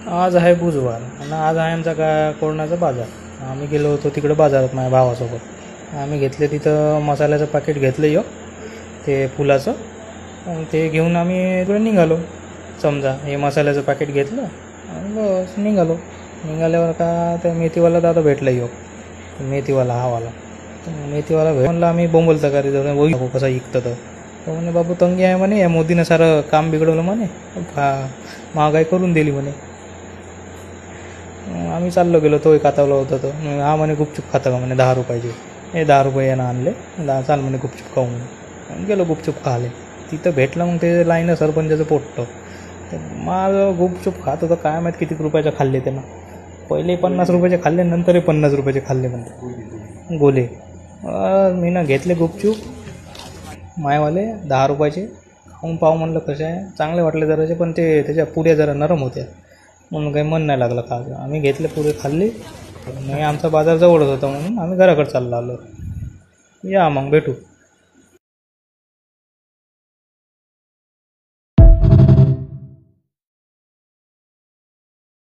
आज आहे बुधवार आणि आज आहे आमचा कोरोनाचा बाजार. आम्ही गेलो होतो तिकडं बाजारात माझ्या भावासोबत. आम्ही घेतले तिथं मसाल्याचं पॅकेट घेतलं ते फुलाचं. ते घेऊन आम्ही इकडे निघालो. समजा हे मसाल्याचं पॅकेट घेतलं आणि बस निघाल्यावर का त्या मेथीवाला दादा भेटला मेथीवाला हावाला. मेथीवाला म्हणला आम्ही बोंबलता का रे जाऊन कसा ऐकतं तर म्हणे बाबू तंगी आहे म्हणे, या मोदीनं सारं काम बिघडवलं म्हणे, महागाई करून दिली म्हणे. आम्ही चाललो गेलो. तो कातावला होता तो. हा म्हणे गुपचूप खातं का म्हणे 10 रुपयाचे. हे 10 रुपये यानं आणले. चाल म्हणे गुपचूप खाऊ म्हणे. गेलो गुपचूप खाले. तिथं भेटलं मग ते लाईनं सरपंचाचं पोटतं. माझं गुपचूप खात होतं. काय माहीत किती रुपयाचे खाल्ले त्यानं. पहिले 50 रुपयाचे खाल्ले, नंतर 50 रुपयाचे खाल्ले म्हणते गोले. मी ना घेतले गुपचूप मायवाले 10 रुपयाचे. खाऊन पाव म्हणलं कसे आहे, चांगले वाटले जराचे, पण ते त्याच्या पुऱ्या जरा नरम होत्या म्हणून काही मन नाही लागलं खायचं. आम्ही घेतले पुरे खाल्ले. आमचा बाजार जवळच होता म्हणून आम्ही घराकडे चाललो आलो. या मग भेटू.